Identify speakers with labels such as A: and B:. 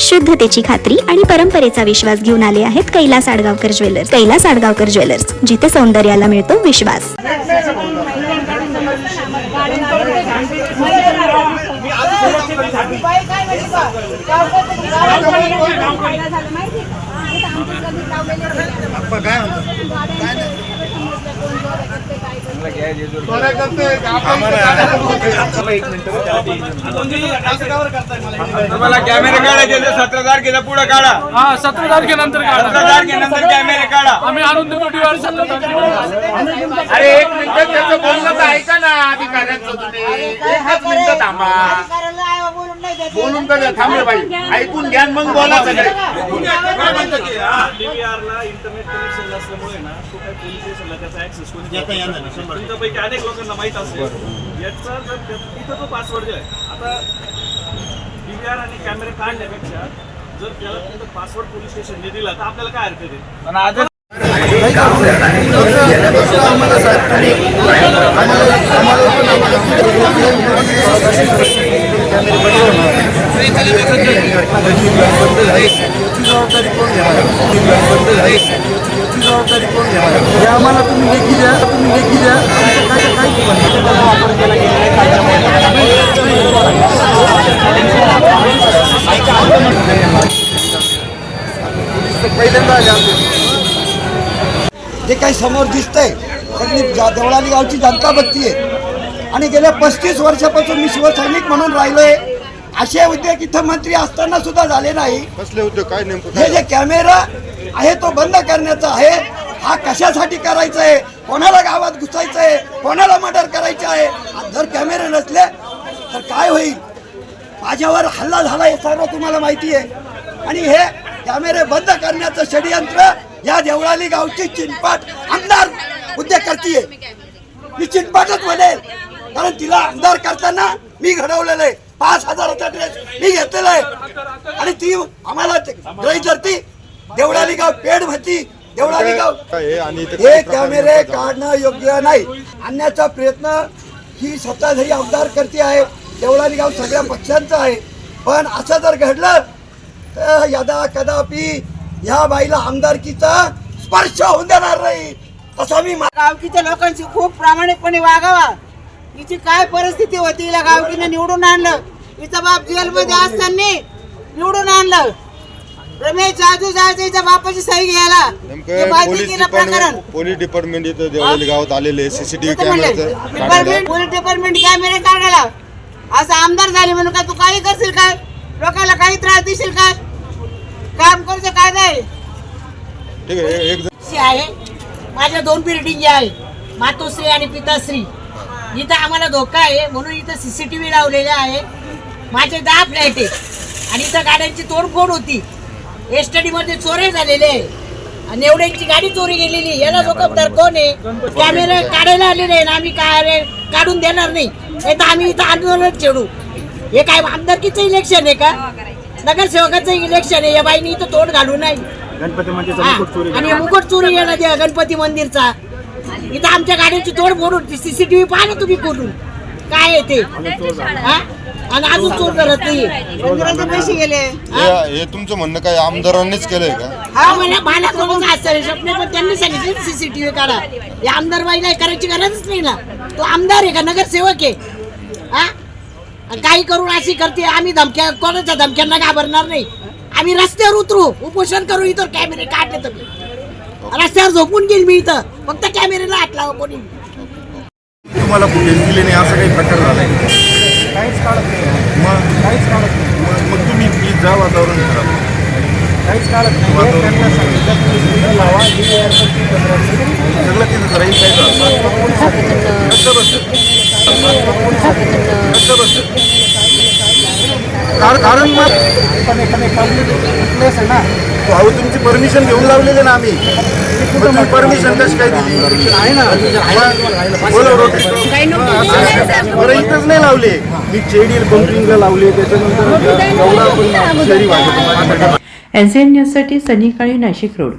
A: शुद्धतेची खात्री आणि परंपरेचा विश्वास घेऊन आले आहेत कैलास आडगावकर ज्वेलर्स. कैलास आडगावकर ज्वेलर्स, जिथे सौंदर्याला मिळतो विश्वास.
B: तुम्हाला कॅमेरे काढायचे 17 तारखेला पुढे काढा.
C: 17 तारखेनंतर काढा.
B: 17 तारखेनंतर कॅमेरे काढा.
C: आम्ही आणून देतो डीआर 17 तारखेला.
D: अरे एक मिनिट त्याचं बोलणं तर ऐका ना अधिकाऱ्यांचं. तुम्ही एकच मिनिट थांबा. बोलून तर थांबले पाहिजे. ऐकून घ्या मग बोला सगळे.
E: डीव्हीआरला इंटरनेट कनेक्शन असल्यामुळे ना तो काही पोलीस स्टेशनला त्याचा ऍक्सेस कोणी तुमच्यापैकी अनेक लोकांना माहित असेल. याचा जर इथं तो पासवर्ड जो आहे, आता डीव्हीआर आणि कॅमेरे काढण्यापेक्षा जर त्याला तिथं पासवर्ड पोलीस स्टेशनने दिला तर आपल्याला काय हरकत आहे.
F: आम्हाला तुम्ही लेखी द्या, जे काही समोर दिसतंय सगळी देवळाली गावची जनता बघतीये आणि गेल्या 35 वर्षापासून मी शिवसैनिक म्हणून राहिलोय. असे उद्योग इथं मंत्री असताना सुद्धा झाले नाही. कसले उद्योग? काय नेमकं हे जे कॅमेरा आहे तो बंद करण्याचा आहे. हा कशासाठी करायचा आहे? कोणाला गावात घुसायचं आहे? कोणाला मर्डर करायचं आहे? जर कॅमेरे नसले तर काय होईल? माझ्यावर हल्ला झाला हे सर्व तुम्हाला माहिती आहे. आणि हे कॅमेरे बंद करण्याचं षडयंत्र या देवळाली गावची चिनपाट आमदार उद्योग करतीये. मी चिनपाटच म्हणेल, कारण तिला आमदार करताना मी घडवलेलं आहे. 5,000चा ड्रेस मी घेतलेला आहे आणि ती आम्हाला ड्रेस धरती. देवळाली गाव पेड भरती. देवळाली गाव हे कॅमेरे काढणं योग्य नाही. आणण्याचा प्रयत्न ही सत्ताधारी आमदार करते आहे. देवळाली गाव सगळ्या पक्षांचं आहे. पण असं जर घडलं तर यदा कदापि ह्या बाईला आमदारकीचा स्पर्श होऊन देणार नाही. तसं मी
G: गावकीच्या लोकांची खूप प्रामाणिकपणे वागावा. हिची काय परिस्थिती होती? हिला गावकीनं निवडून आणलं. हिचा बाप जेलमध्ये असताना निवडून आणलं. रमेश जाजू जायच्या बापाची सही घ्यायला
H: पोलीस डिपार्टमेंट इथं देवळाली गावात आलेले सीसीटीव्ही कॅमेरा
G: पोलीस डिपार्टमेंट कॅमेरे काढायला. असं आमदार झाले म्हणून का तू काही करशील काय? लोकांना काही त्रास देशील काय? काम करायचं काय नाही.
H: ठीक
G: आहे. माझ्या 2 बिल्डिंग आहे, मातोश्री आणि पिताश्री. इथं आम्हाला धोका आहे म्हणून इथं सीसीटीव्ही लावलेले आहे. माझे 10 फ्लॅट आहे आणि इथं गाड्यांची तोडफोड होती. एसटीडी मध्ये चोरी झालेले आहे आणि एवढ्यांची गाडी चोरी गेलेली. याला जबाबदार कोण आहे? कॅमेरे काढायला आलेले आहे ना, आम्ही काय काढून देणार नाही. तर आम्ही इथं आंदोलन छेडू. हे काय आमदारकीचं इलेक्शन आहे का? नगरसेवकाचं इलेक्शन आहे. या बाईने इथं तोंड घालू नाही. आणि मुकुट चोरी येणार द्या गणपती मंदिरचा. इथं आमच्या गाडीची तोड फोडून सीसीटीव्ही पाहा ना तुम्ही खोलून काय आहे ते. आणि अजून चोर करत नाही. पैसे गेले.
H: हे तुमचं म्हणणं काय आमदारांनीच केलंय का?
G: हा मला सोबत असं स्वप्ने पण त्यांनी सांगितलं सीसीटीव्ही काढा. या आमदार बाईला करायची गरजच नाही ना. तो आमदार आहे का नगरसेवक आहे? हा काही करून अशी करते. आम्ही धमक्या कोणाच्या धमक्यांना घाबरणार नाही. आम्ही रस्त्यावर उतरू, उपोषण करू. इथं कॅमेरे काढले तर रस्त्यावर झोपून गेल मी. इथं फक्त कॅमेरेला हात लावा कोणी.
H: तुम्हाला फुटेज दिले नाही असं काही प्रकार झालाय?
F: काहीच काढत नाही.
H: मग तुम्ही प्लीज जा वातावरण खराब.
F: काहीच काढत नाही. त्यांना सांगितलं लावा
H: सगळं तिथं राहील काय कारण भाऊ तुमची परमिशन घेऊन लावलेली ना आम्ही. तुम्ही परमिशन कशी काय दिली?
F: आहे ना.
H: बरं इथंच नाही लावले. मी चेडील बंकिंगला लावले. त्याच्यानंतर
I: NCN न्यूजसाठी सनी काळे, नाशिक रोड.